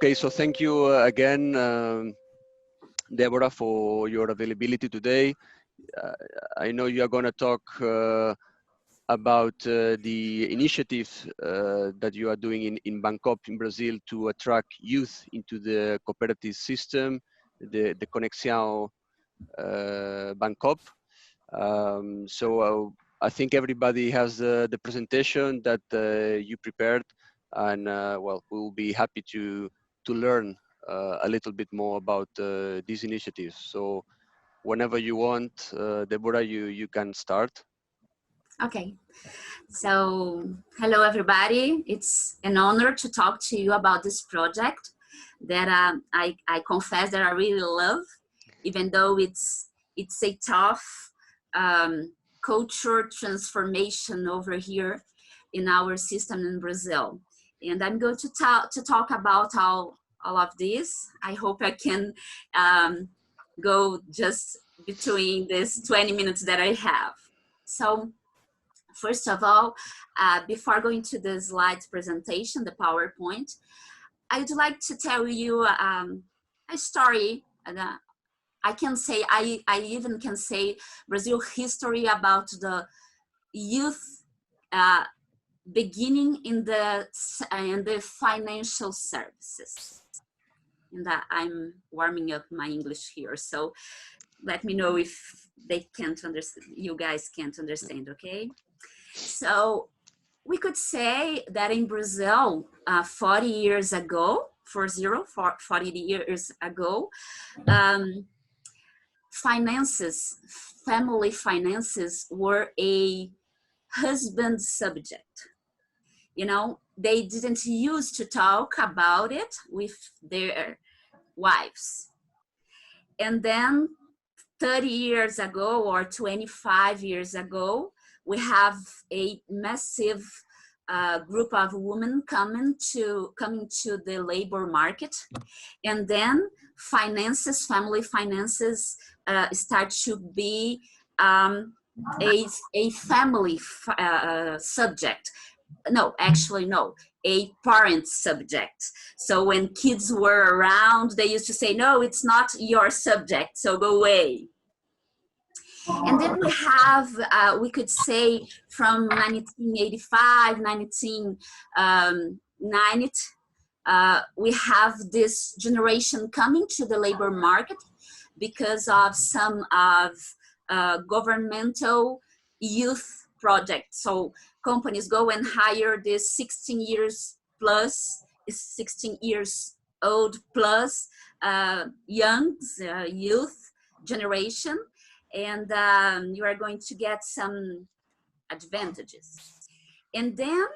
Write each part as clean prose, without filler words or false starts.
Okay, so thank you again, Deborah, for your availability today. I know you are going to talk about the initiative that you are doing in Bangkok, in Brazil, to attract youth into the cooperative system, the Conexão Bangkok. I think everybody has the presentation that you prepared, and well, we will be happy to learn a little bit more about these initiatives. So whenever you want, Deborah, you can start. Okay, so hello everybody. It's an honor to talk to you about this project that I confess that I really love, even though it's a tough culture transformation over here in our system in Brazil. And I'm going to talk about all of this. I hope I can go just between these 20 minutes that I have. So first of all, before going to the slides presentation, the PowerPoint, I'd like to tell you a story. I can say, I even can say Brazil history about the youth beginning in the financial services. And I'm warming up my English here, so let me know if they can't understand. You guys can't understand, okay? So we could say that in Brazil, 40 years ago, 40 years ago, family finances were a husband subject. You know, they didn't used to talk about it with their wives. And then 30 years ago or 25 years ago, we have a massive group of women coming to the labor market, and then family finances start to be a family subject. No, actually no, a parent subject. So when kids were around, they used to say, no, it's not your subject, so go away. And then we have, we could say from 1985, 1990, we have this generation coming to the labor market because of some of governmental youth projects. So companies go and hire this 16 years old plus young youth generation, and you are going to get some advantages. And then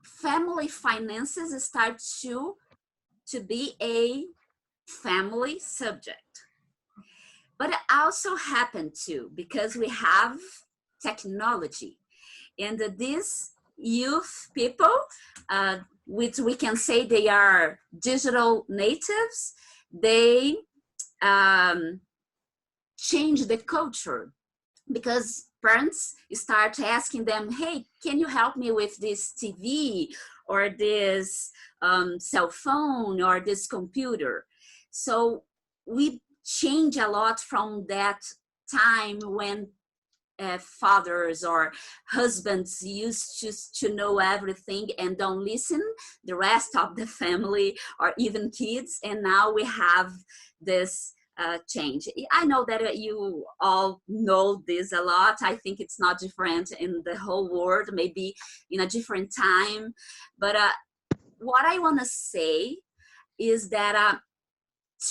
family finances start to be a family subject. But it also happened too, because we have technology, and these youth people, which we can say they are digital natives, they change the culture, because parents start asking them, hey, can you help me with this TV or this cell phone or this computer? So we change a lot from that time when fathers or husbands used to know everything and don't listen the rest of the family or even kids, and now we have this change. I know that you all know this a lot. I think it's not different in the whole world, maybe in a different time, but what I want to say is that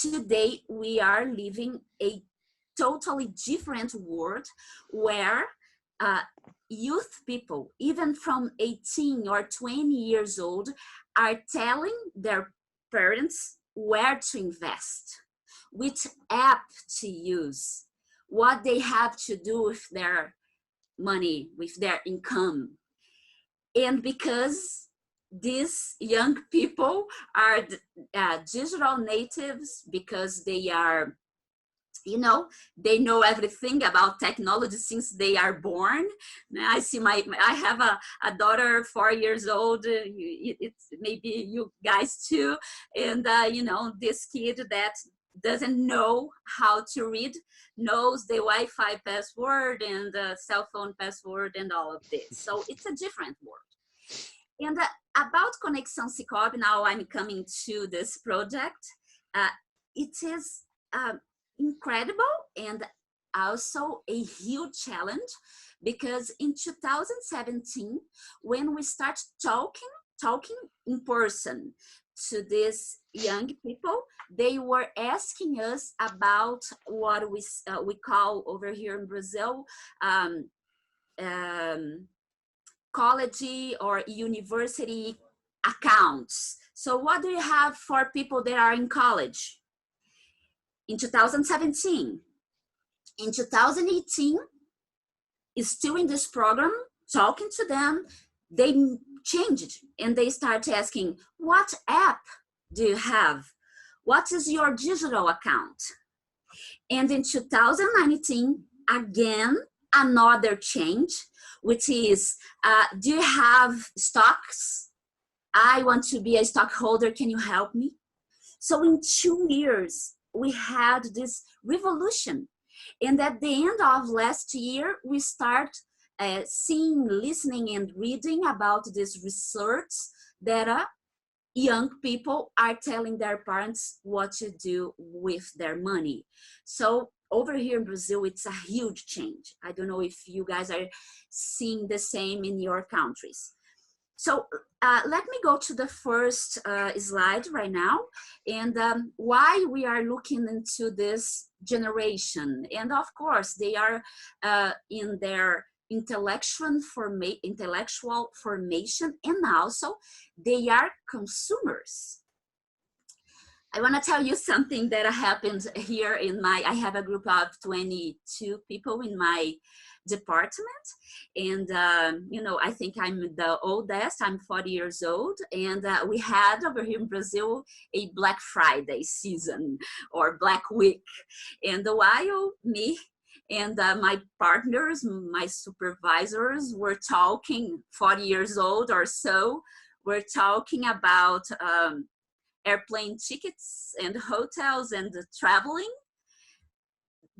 today we are living a totally different world where youth people, even from 18 or 20 years old, are telling their parents where to invest, which app to use, what they have to do with their money, with their income. And because these young people are digital natives, because they are you know, they know everything about technology since they are born. I see I have a daughter 4 years old. It's maybe you guys too. And, you know, this kid that doesn't know how to read knows the Wi-Fi password and the cell phone password and all of this. So it's a different world. And about Conexão CICOB, now I'm coming to this project. It is incredible and also a huge challenge, because in 2017, when we start talking in person to these young people, they were asking us about what we call over here in Brazil college or university accounts. So what do you have for people that are in college? In 2017, in 2018, is still in this program, talking to them, they changed and they start asking, what app do you have? What is your digital account? And in 2019, again, another change, which is, do you have stocks? I want to be a stockholder, can you help me? So in 2 years, we had this revolution. And at the end of last year, we start seeing, listening, and reading about this research that young people are telling their parents what to do with their money. So over here in Brazil, it's a huge change. I don't know if you guys are seeing the same in your countries. So let me go to the first slide right now, and why we are looking into this generation. And of course, they are in their intellectual formation, and also they are consumers. I want to tell you something that happened here in I have a group of 22 people in my department, and you know, I think I'm the oldest. I'm 40 years old, and we had over here in Brazil a Black Friday season or Black Week, and while me and my partners, my supervisors were talking, 40 years old or so, we're talking about airplane tickets and hotels and traveling.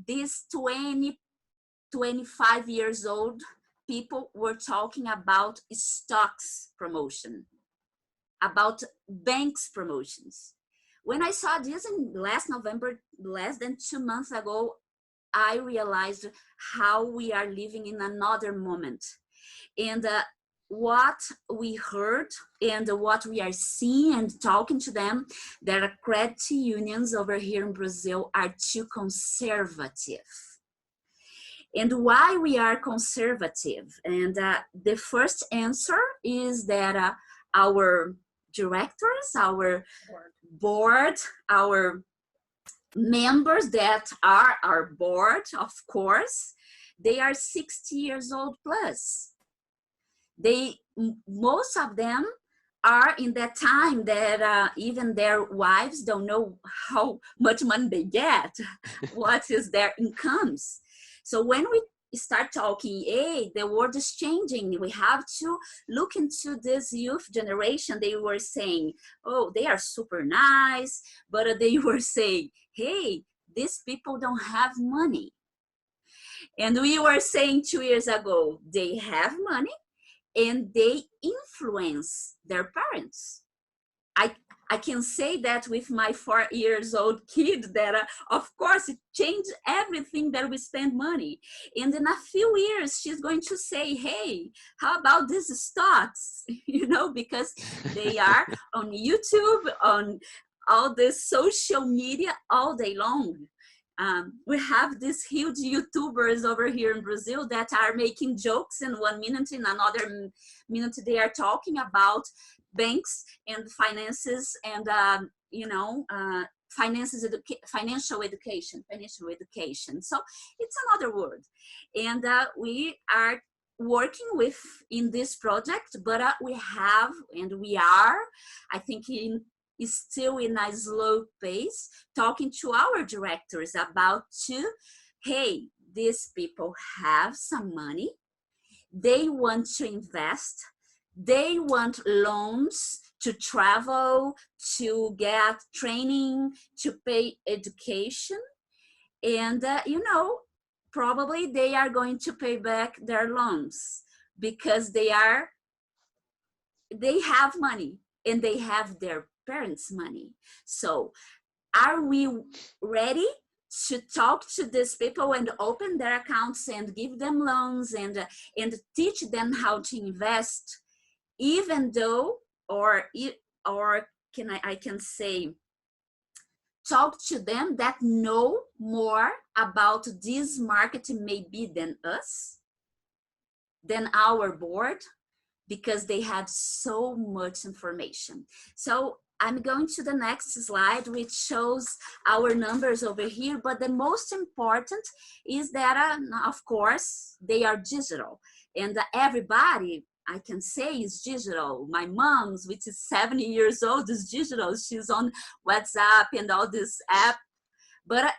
These 25 years old people were talking about stocks promotion, about banks promotions. When I saw this in last November, less than 2 months ago, I realized how we are living in another moment. And what we heard and what we are seeing and talking to them, that credit unions over here in Brazil are too conservative. And why we are conservative? And the first answer is that our directors, our board, our members that are our board, of course, they are 60 years old plus. Most of them are in that time that even their wives don't know how much money they get, what is their incomes. So when we start talking, hey, the world is changing, we have to look into this youth generation. They were saying, oh, they are super nice, but they were saying, hey, these people don't have money. And we were saying 2 years ago, they have money and they influence their parents. I can say that with my 4 years old kid, that of course it changed everything that we spend money. And in a few years, she's going to say, hey, how about these stocks? You know, because they are on YouTube, on all this social media all day long. We have these huge YouTubers over here in Brazil that are making jokes in 1 minute, in another minute they are talking about banks and finances and you know, financial education. So it's another word, and we are working with in this project, but we have and we are, I think, in is still in a slow pace, talking to our directors about hey, these people have some money, they want to invest, they want loans to travel, to get training, to pay education, and probably they are going to pay back their loans because they have money and they have their parents' money. So are we ready to talk to these people and open their accounts and give them loans and teach them how to invest, even though, or I can say, talk to them that know more about this marketing maybe than us, than our board, because they have so much information. So I'm going to the next slide, which shows our numbers over here. But the most important is that, of course, they are digital. And everybody, I can say, is digital. My mom's, which is 70 years old, is digital. She's on WhatsApp and all this app. But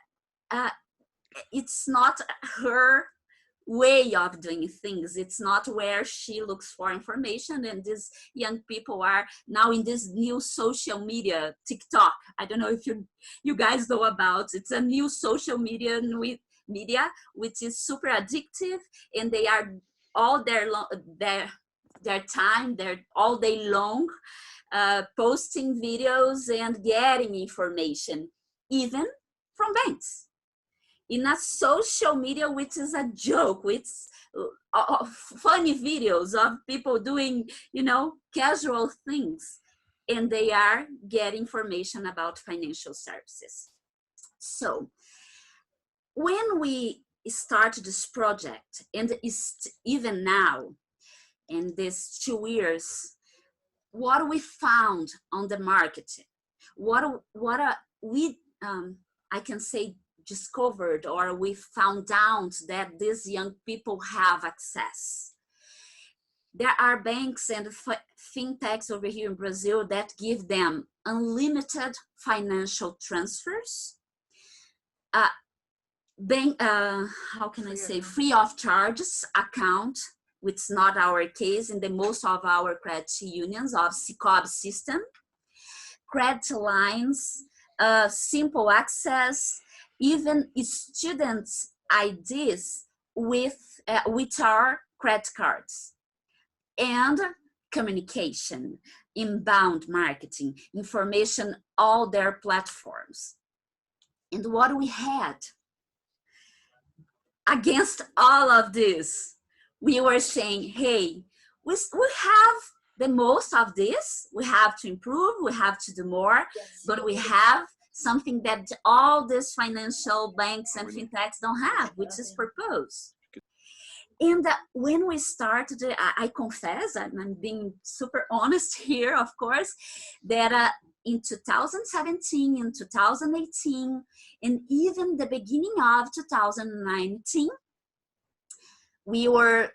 it's not her way of doing things. It's not where she looks for information. And these young people are now in this new social media, TikTok. I don't know if you guys know about. It's a new social media which is super addictive, and they are all their time, they're all day long posting videos and getting information, even from banks, in a social media, which is a joke, which funny videos of people doing, casual things, and they are getting information about financial services. So when we start this project, and even now, in these 2 years, what we found on the market, what we, I can say, discovered, or we found out that these young people have access. There are banks and fintechs over here in Brazil that give them unlimited financial transfers, how can I say, free of charges account, which is not our case in the most of our credit unions of SICOOB system, credit lines, simple access, even students' IDs with our credit cards, and communication, inbound marketing, information, all their platforms. And what we had against all of this, we were saying, hey, we have the most of this, we have to improve, we have to do more, yes, but we have something that all these financial banks and fintechs don't have, which is purpose. And when we started, I confess, I'm being super honest here, of course, that in 2017, in 2018, and even the beginning of 2019, we were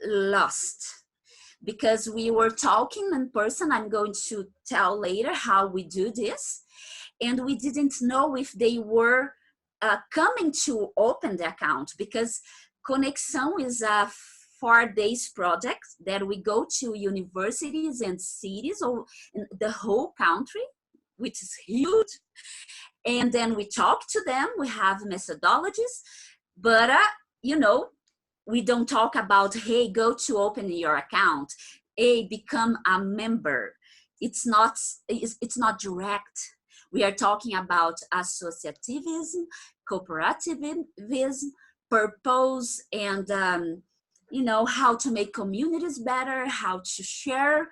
lost, because we were talking in person. I'm going to tell later how we do this. And we didn't know if they were coming to open the account, because Conexão is a 4 days project that we go to universities and cities in the whole country, which is huge. And then we talk to them, we have methodologies, but we don't talk about, hey, go to open your account, hey, become a member. It's not direct. We are talking about associativism, cooperativism, purpose, and how to make communities better, how to share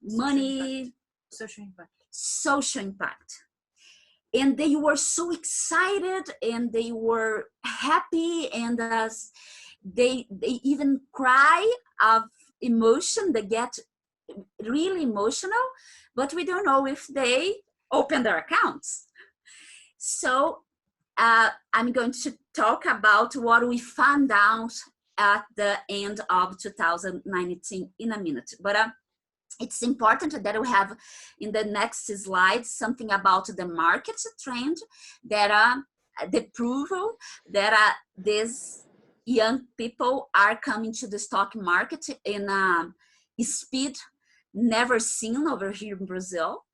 money, social impact. And they were so excited, and they were happy, and they even cry of emotion. They get really emotional, but we don't know if they open their accounts. So I'm going to talk about what we found out at the end of 2019 in a minute. But It's important that we have in the next slide something about the market trend, that the approval that these young people are coming to the stock market in a speed never seen over here in Brazil.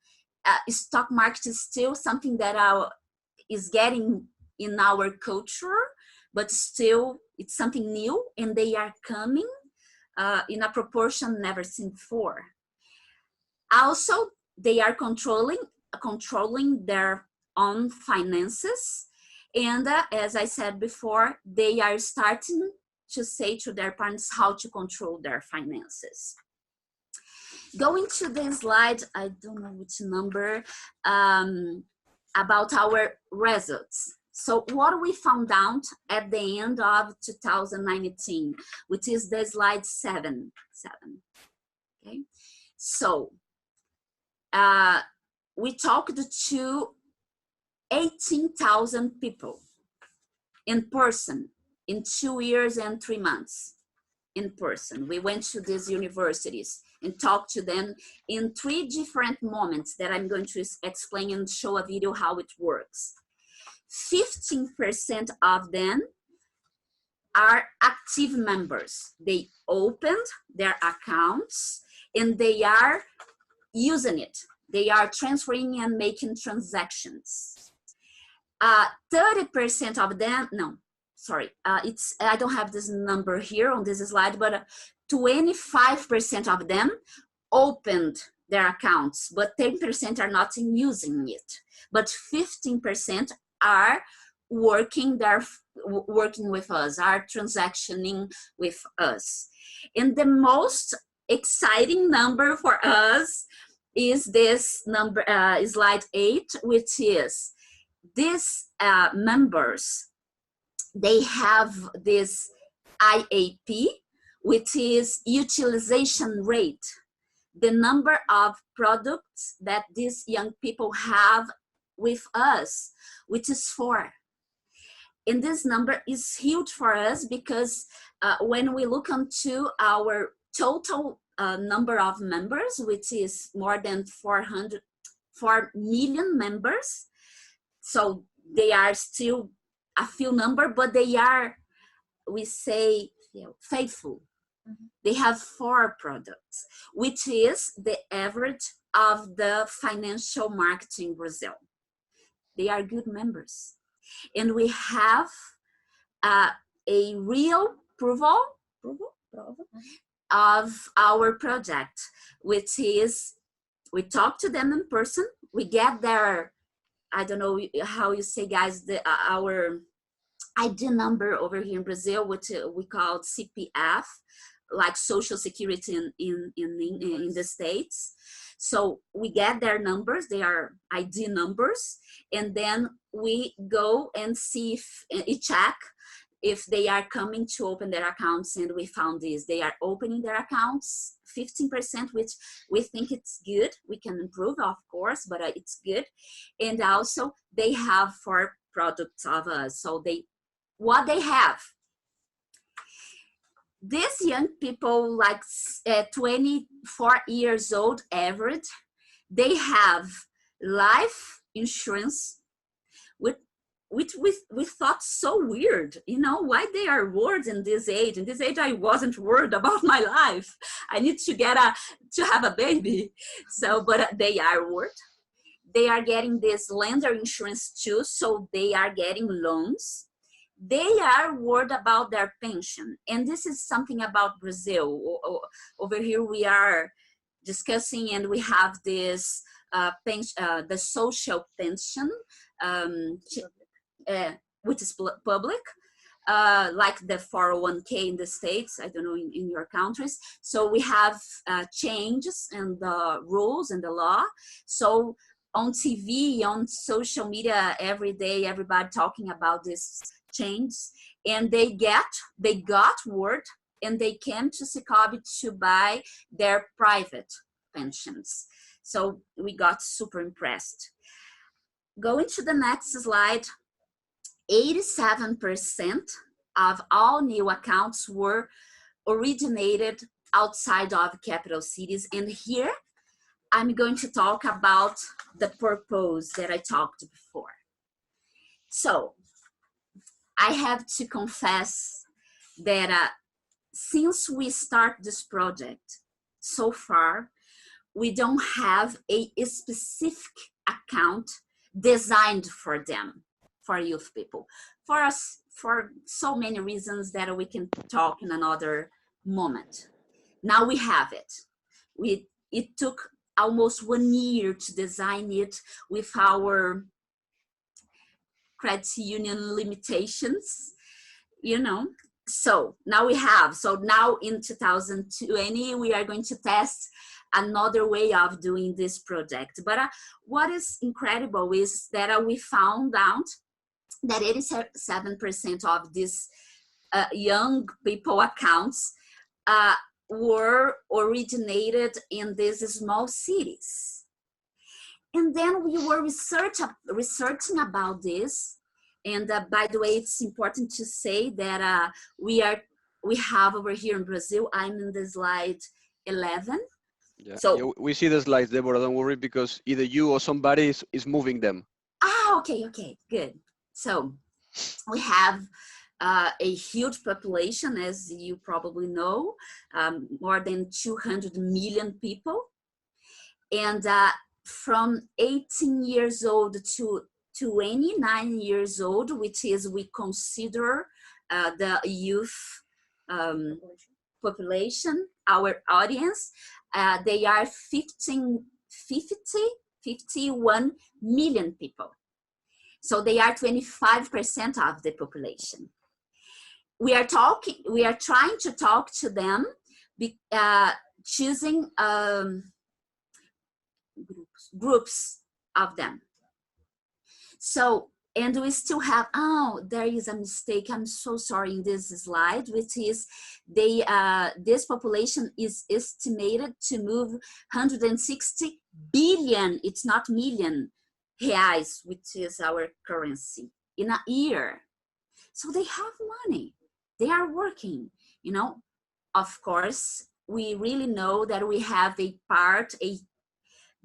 Stock market is still something that is getting in our culture, but still it's something new, and they are coming in a proportion never seen before. Also, they are controlling their own finances, and as I said before, they are starting to say to their parents how to control their finances. Going to the slide, I don't know which number, about our results. So what we found out at the end of 2019, which is the slide 7. Okay, so we talked to 18,000 people in person in 2 years and 3 months. In person, we went to these universities and talked to them in 3 different moments that I'm going to explain and show a video how it works. 15% of them are active members. They opened their accounts and they are using it. They are transferring and making transactions. 30% of them, no, sorry, I don't have this number here on this slide, but 25% of them opened their accounts, but 10% are not using it. But 15% are working with us, are transactioning with us. And the most exciting number for us is this number, slide 8, which is these members, they have this IAP, which is utilization rate, the number of products that these young people have with us, which is 4. And this number is huge for us because when we look into our total number of members, which is more than 4 million members, so they are still a few number, but they are, we say, faithful. Mm-hmm. They have 4 products, which is the average of the financial market in Brazil. They are good members. And we have a real approval of our project, which is we talk to them in person, we get their, I don't know how you say, guys, our ID number over here in Brazil, which we call CPF, like Social Security in the States. So we get their numbers, they are ID numbers, and then we go and see check if they are coming to open their accounts, and we found this. They are opening their accounts, 15%, which we think it's good. We can improve, of course, but it's good. And also they have 4 products of us. So what they have, these young people, like 24 years old average, they have life insurance, which we thought so weird, you know, why they are worried in this age. In this age, I wasn't worried about my life. I need to have a baby. So, but they are worried. They are getting this lender insurance too, so they are getting loans. They are worried about their pension. And this is something about Brazil. Over here we are discussing, and we have this the social pension, which is public, like the 401k in the States, I don't know in your countries. So we have changes in the rules and the law. So on TV, on social media, every day, everybody talking about this change, and they got word, and they came to CICOB to buy their private pensions. So we got super impressed. Going to the next slide, 87% of all new accounts were originated outside of capital cities. And here I'm going to talk about the purpose that I talked before. So I have to confess that since we start this project so far, we don't have a specific account designed for them, for youth people, for us, for so many reasons that we can talk in another moment. Now we have it. It took almost 1 year to design it with our credit union limitations, you know. So now we have, so now in 2020, we are going to test another way of doing this project. But what is incredible is that we found out that 87% of these young people accounts were originated in these small cities. And then we were researching about this. And by the way, it's important to say that we have over here in Brazil, I'm in the slide 11. Yeah, so yeah, we see the slides, Deborah, don't worry, because either you or somebody is moving them. Okay, good. So we have a huge population, as you probably know, more than 200 million people. And from 18 years old to 29 years old, which is we consider the youth population, our audience, they are 51 million people. So they are 25% of the population. We are trying to talk to them, choosing groups of them. So, and we still have, there is a mistake, I'm so sorry, in this slide, which is this population is estimated to move 160 billion, it's not million, reais, which is our currency, in a year. So they have money, they are working, you know. Of course, we really know that we have a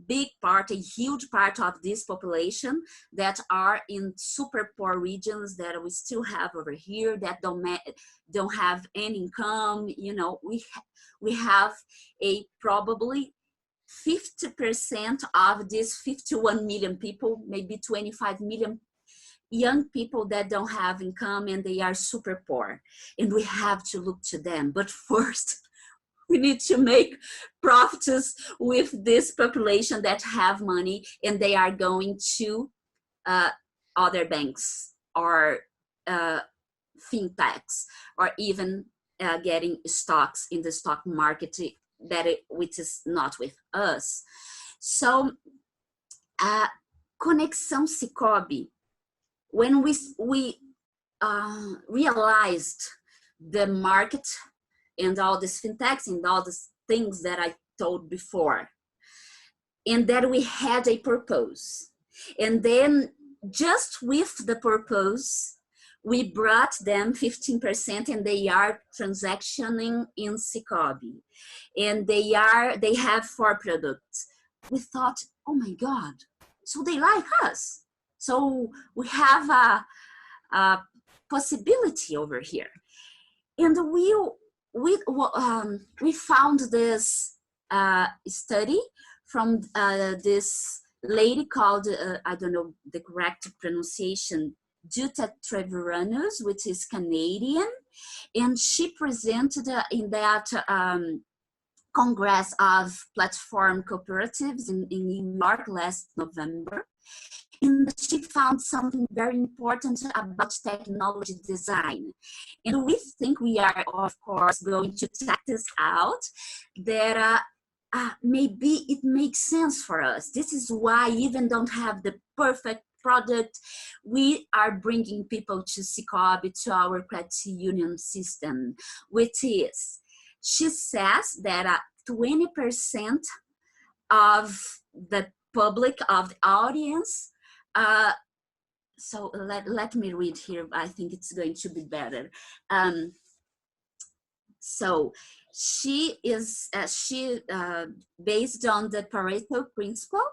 big part, a huge part of this population that are in super poor regions that we still have over here that don't have any income. You know, we have a probably 50% of these 51 million people, maybe 25 million young people that don't have income and they are super poor, and we have to look to them. But first, we need to make profits with this population that have money and they are going to other banks or fintechs, or even getting stocks in the stock market which is not with us. So Conexão CICOOB, when we realized the market and all these fintechs and all these things that I told before, and that we had a purpose. And then just with the purpose, we brought them 15% and they are transactioning in CICOOB. And they have 4 products. We thought, oh my God, so they like us. So we have a possibility over here. And we found this study from this lady called, I don't know the correct pronunciation, Jutta Treviranus, which is Canadian. And she presented in that Congress of Platform Cooperatives in New York last November. And she found something very important about technology design. And we think we are, of course, going to check this out, that maybe it makes sense for us. This is why, even don't have the perfect product, we are bringing people to CICOOB, to our credit union system, which is, she says that 20% of the public, of the audience, so let me read here, I think it's going to be better. So she is based on the Pareto principle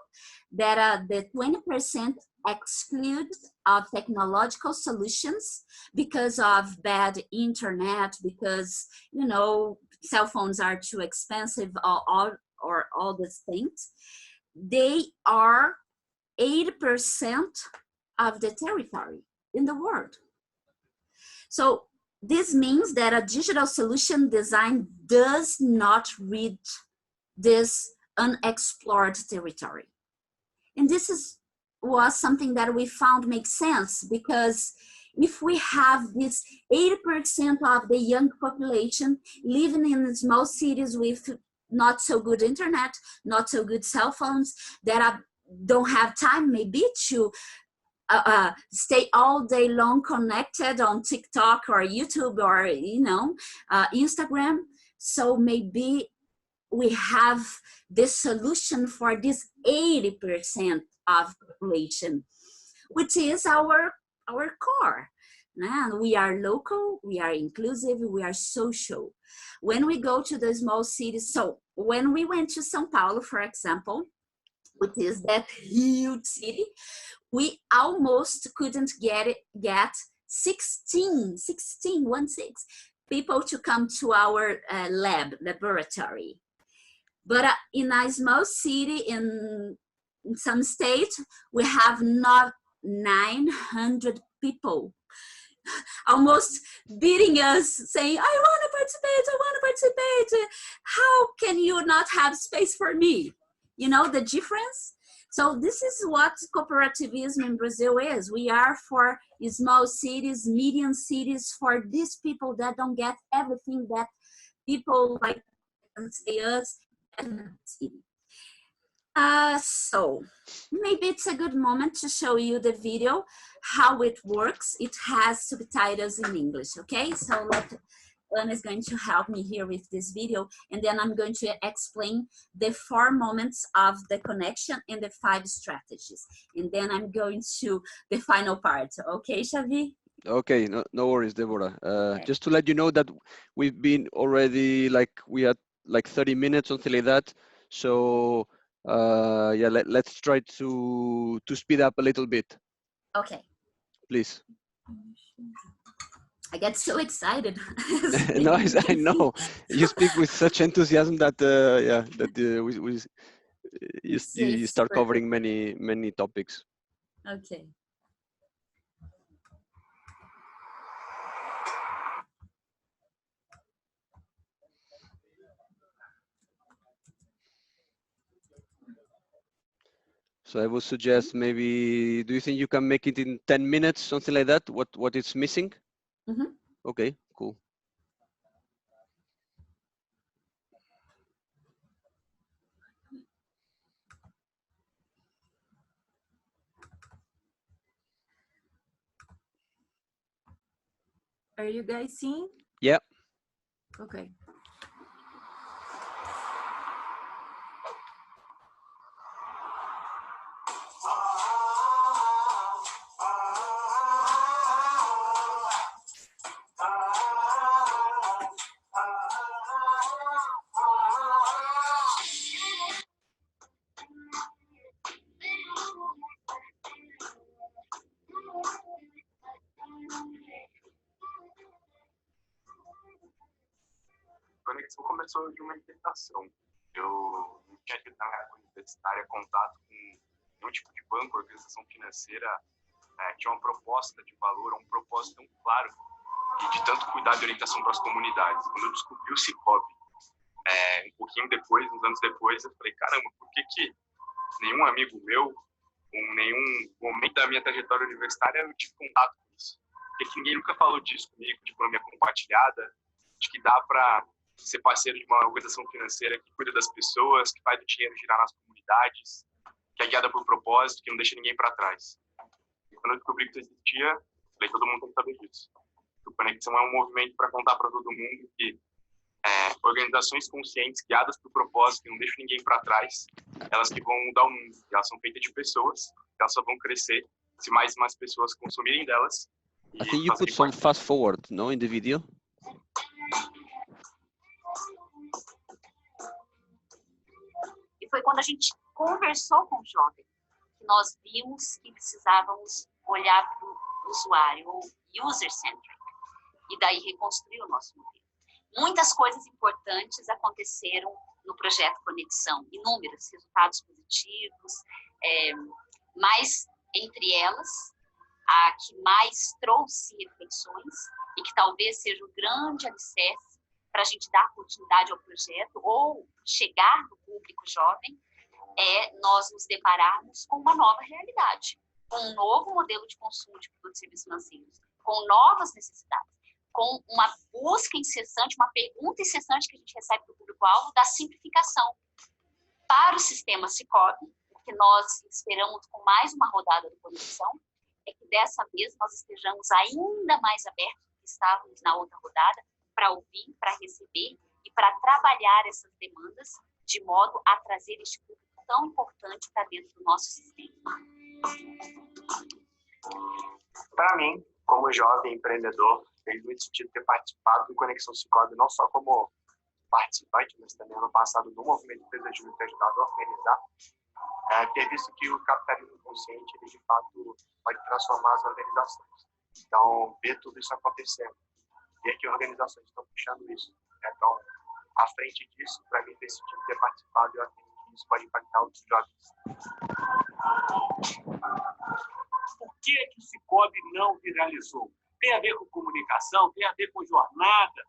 that the 20% exclude of technological solutions because of bad internet, because, you know, cell phones are too expensive, or all these things. They are 80% of the territory in the world. So this means that a digital solution design does not reach this unexplored territory. And this was something that we found makes sense, because if we have this 80% of the young population living in small cities with not so good internet, not so good cell phones, that don't have time maybe to stay all day long connected on TikTok or YouTube or, you know, Instagram. So maybe we have the solution for this 80% of population, which is our core. And we are local, we are inclusive, we are social. When we go to the small cities, so when we went to São Paulo, for example, which is that huge city, we almost couldn't get 16 people to come to our laboratory. But in a small city in some state, we have not 900 people almost beating us, saying, I want to participate, I want to participate. How can you not have space for me? You know the difference? So this is what cooperativism in Brazil is. We are for small cities, medium cities, for these people that don't get everything that people like say us. So maybe it's a good moment to show you the video, how it works. It has subtitles in English, okay? So Ana is going to help me here with this video, and then I'm going to explain the 4 moments of the connection and the 5 strategies. And then I'm going to the final part. Okay, Xavi? Okay, no worries, Debora. Okay. Just to let you know that we've been already, like, we had like 30 minutes, something like that. So yeah, let's try to speed up a little bit. Okay. Please. I get so excited. No, I know. You speak with such enthusiasm that yeah, that you start covering many topics. Okay. So I would suggest maybe, do you think you can make it in 10 minutes, something like that? What is missing? Mm-hmm. Okay, cool. Are you guys seeing? Yeah. Okay. Conexão começou de uma interpretação. Eu não tinha tido na minha época universitária contato com nenhum tipo de banco, organização financeira, tinha uma proposta de valor, um propósito tão claro e de tanto cuidado e orientação para as comunidades. Quando eu descobri o CICOB, um pouquinho depois, uns anos depois, eu falei, caramba, por que nenhum amigo meu, em nenhum momento da minha trajetória universitária, eu tive contato com isso? Por que ninguém nunca falou disso comigo, de economia compartilhada, de que dá para ser parceiro de uma organização financeira que cuida das pessoas, que faz o dinheiro girar nas comunidades, que é guiada por propósito, que não deixa ninguém para trás. E quando eu descobri que isso existia, falei, todo mundo tem que saber disso. O Conexão é um movimento para contar para todo mundo que organizações conscientes, guiadas por propósito, que não deixam ninguém para trás, elas que vão mudar o mundo. Elas são feitas de pessoas, elas só vão crescer se mais e mais pessoas consumirem delas. I think you put some fast forward, no, in the video. quando a gente conversou com o jovem, que nós vimos que precisávamos olhar para o usuário, ou user-centric, e daí reconstruir o nosso modelo. Muitas coisas importantes aconteceram no projeto Conexão, inúmeros resultados positivos, mas entre elas, a que mais trouxe reflexões e que talvez seja o grande alicerce para a gente dar continuidade ao projeto ou chegar no público jovem, nós nos depararmos com uma nova realidade, com um novo modelo de consumo de produtos e serviços financeiros, com novas necessidades, com uma busca incessante, uma pergunta incessante que a gente recebe do público-alvo da simplificação. Para o sistema SICOOB, o que nós esperamos com mais uma rodada do Conexão, é que dessa vez nós estejamos ainda mais abertos do que estávamos na outra rodada, para ouvir, para receber e para trabalhar essas demandas de modo a trazer este público tão importante para dentro do nosso sistema. Para mim, como jovem empreendedor, fez muito sentido ter participado do Conexão SICOOB, não só como participante, mas também ano passado no movimento de empresa júnior, ter ajudado a organizar, ter visto que o capitalismo consciente, ele de fato pode transformar as organizações. Então, ver tudo isso acontecendo, ver que organizações estão puxando isso. Então, à frente disso, para mim, fez sentido ter participado e eu acredito que isso pode impactar outros jovens. Por que o SICOOB não viralizou? Tem a ver com comunicação, tem a ver com jornada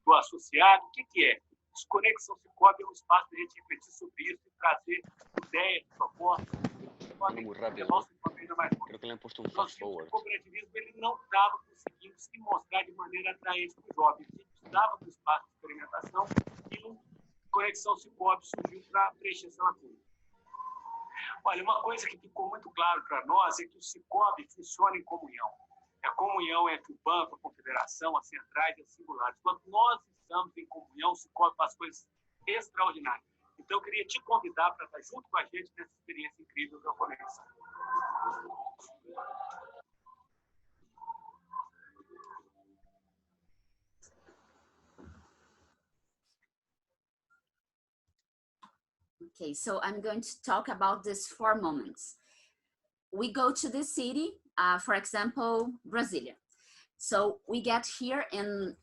do associado, o que é? Conexão SICOOB é um espaço para a gente refletir sobre isso e trazer ideias, propostas. Muy rápido. Creo que le han puesto un fast forward. O cooperativismo ele não estava conseguindo se mostrar de maneira atraente para os jovens. Ele precisava do espaço de experimentação e o Conexão SICOOB surgiu para preencher essa lacuna. Olha, uma coisa que ficou muito claro para nós é que o SICOOB funciona em comunhão. É a comunhão entre o banco, a confederação, as centrais e as singulares. Quando nós estamos em comunhão, o SICOOB faz coisas extraordinárias. Então, eu queria te convidar para estar junto com a gente nessa experiência incrível da Conexão. Okay, so I'm going to talk about these 4 moments. We go to the city, for example, Brasilia. So we get here in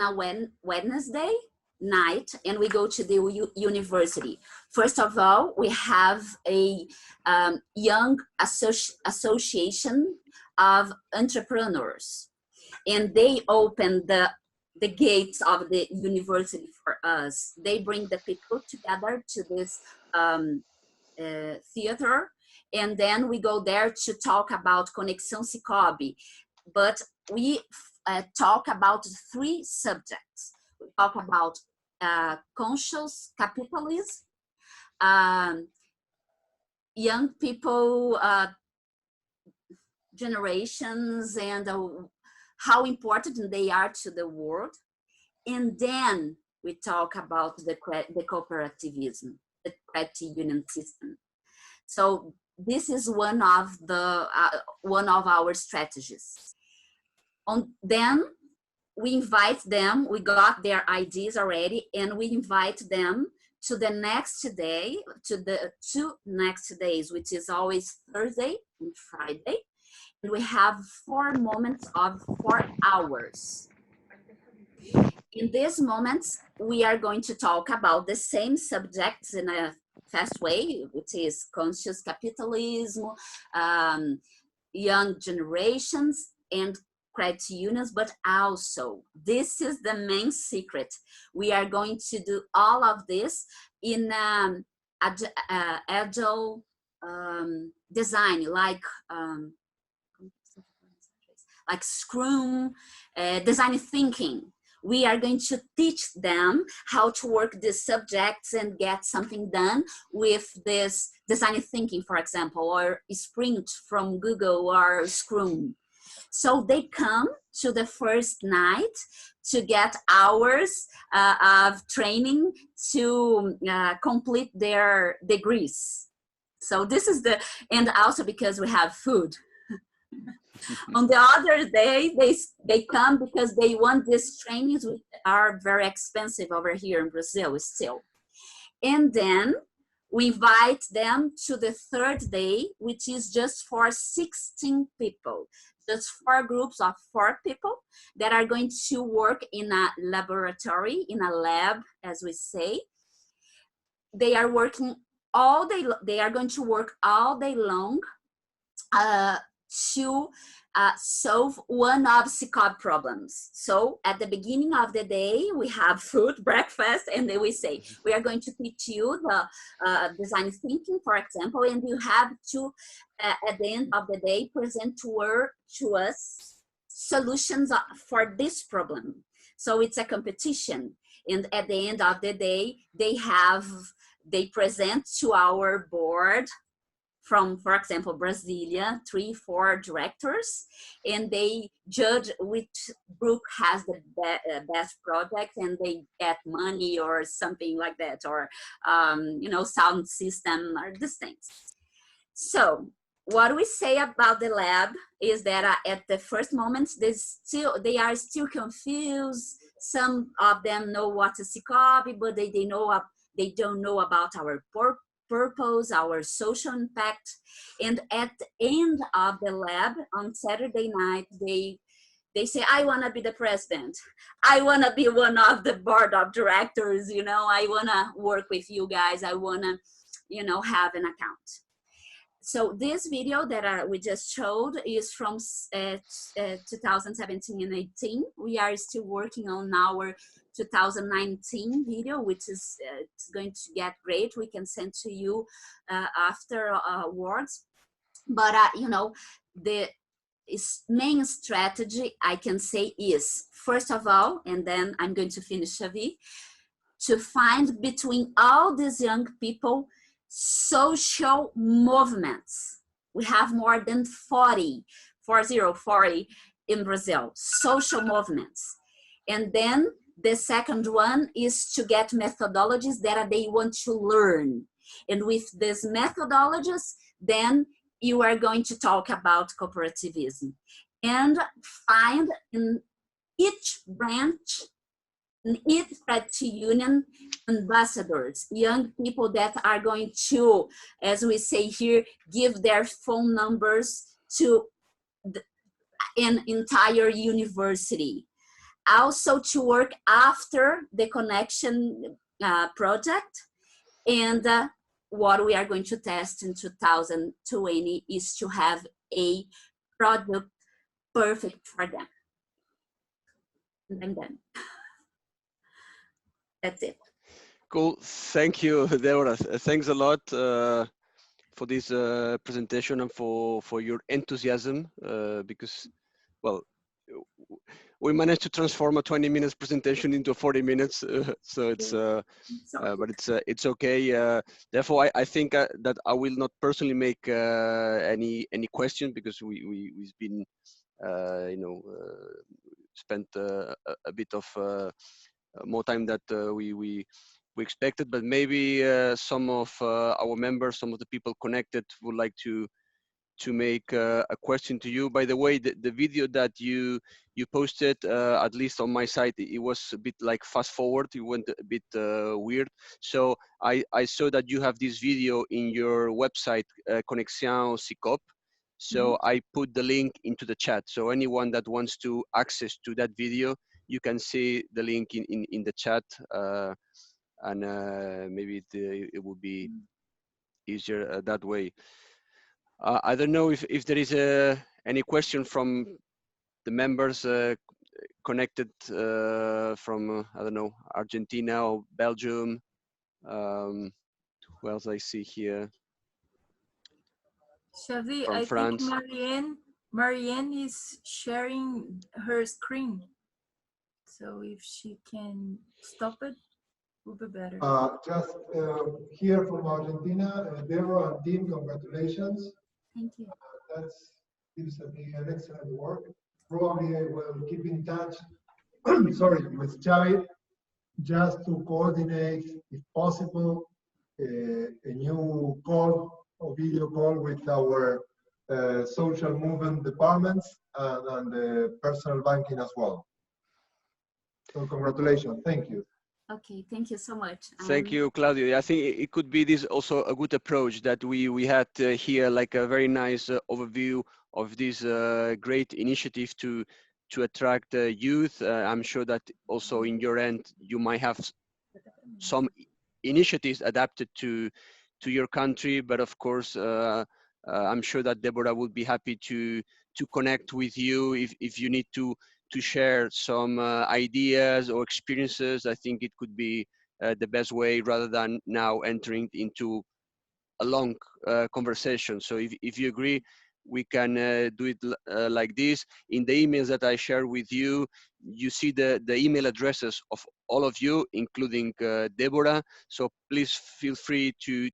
a Wednesday night and we go to the university. First of all, we have a young association of entrepreneurs, and they open the gates of the university for us. They bring the people together to this theater, and then we go there to talk about Conexão SICOOB. But we talk about 3 subjects. We talk about conscious capitalism, young people, generations, and how important they are to the world. And then we talk about the cooperativism, the credit union system. So this is one of our strategies. Then we invite them, we got their ideas already, and we invite them to the next day, to the 2 next days, which is always Thursday and Friday. And we have 4 moments of 4 hours. In these moments, we are going to talk about the same subjects in a fast way, which is conscious capitalism, young generations, and credit unions, but also, this is the main secret. We are going to do all of this in agile design, like Scrum, design thinking. We are going to teach them how to work these subjects and get something done with this design thinking, for example, or Sprint from Google or Scrum. So they come to the first night to get hours of training to complete their degrees. So this is and also because we have food. On the other day, they come because they want these trainings, which are very expensive over here in Brazil still. And then we invite them to the third day, which is just for 16 people, just 4 groups of 4 people that are going to work in a laboratory, in a lab, as we say. They are working all day, they are going to work all day long to solve one of SICOOB problems. So at the beginning of the day, we have food, breakfast, and then we say, we are going to teach you the design thinking, for example, and you have to, at the end of the day, present to us solutions for this problem. So it's a competition. And at the end of the day, they present to our board from, for example, Brasilia, 3-4 directors, and they judge which group has the best project, and they get money or something like that, or you know, sound system or these things. So what we say about the lab is that at the first moment, they are still confused. Some of them know what is SICOOB, but they don't know about our purpose, our social impact. And at the end of the lab on Saturday night, they say, I want to be the president. I want to be one of the board of directors. You know, I want to work with you guys. I want to, you know, have an account. So this video that we just showed is from 2017 and 18. We are still working on our 2019 video, which is it's going to get great. We can send to you afterwards. But you know, the main strategy I can say is, first of all, and then I'm going to finish, Xavi, to find between all these young people social movements. We have more than 40 in Brazil, social movements. And then the second one is to get methodologies that they want to learn. And with these methodologies, then you are going to talk about cooperativism. And find in each branch, in each credit union, ambassadors, young people that are going to, as we say here, give their phone numbers to an entire university. Also to work after the connection project. And what we are going to test in 2020 is to have a product perfect for them. And I'm done. That's it. Cool. Thank you, Debora. Thanks a lot for this presentation and for your enthusiasm, because, well, we managed to transform a 20 minutes presentation into 40 minutes. So it's, but it's okay. Therefore, I think that I will not personally make any question, because we've been, you know, spent a bit of more time that we expected, but maybe some of our members, some of the people connected would like to make a question to you. By the way, the video that you posted, at least on my site, it was a bit like fast forward. It went a bit weird. So I saw that you have this video in your website, Conexión SICOOB. So I put the link into the chat. So anyone that wants to access to that video, you can see the link in the chat. And maybe it would be easier that way. I don't know if there is any question from the members connected from, I don't know, Argentina or Belgium. Who else I see here? Xavi, From I France. think Marianne is sharing her screen. So if she can stop it, would be better. Just here from Argentina, Debora and team, congratulations. Thank you. That gives me an excellent work. Probably I will keep in touch, sorry, with Xavi, just to coordinate, if possible, a new call or video call with our social movement departments and the personal banking as well. So congratulations, thank you. Okay, thank you so much. Thank you, Claudio. I think it could be this also a good approach that we had here, like a very nice overview of this great initiative to attract youth. I'm sure that also in your end you might have some initiatives adapted to your country, but of course I'm sure that Debora would be happy to connect with you if you need to share some ideas or experiences. I think it could be the best way rather than now entering into a long conversation. So if you agree, we can do it like this. In the emails that I share with you, you see the email addresses of all of you, including Debora. So please feel free to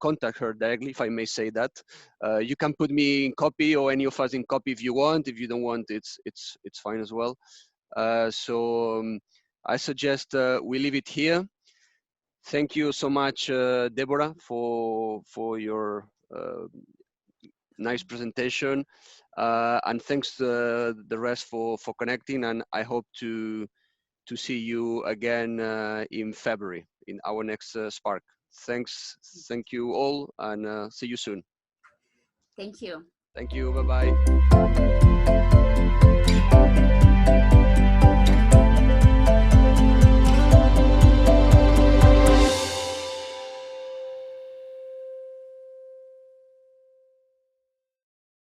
contact her directly, if I may say that. You can put me in copy or any of us in copy if you want. If you don't want, it's fine as well. I suggest we leave it here. Thank you so much, Debora, for your nice presentation, and thanks to the rest for connecting. And I hope to see you again in February in our next Spark. Thank you all, and see you soon. Thank you. Thank you. Bye bye.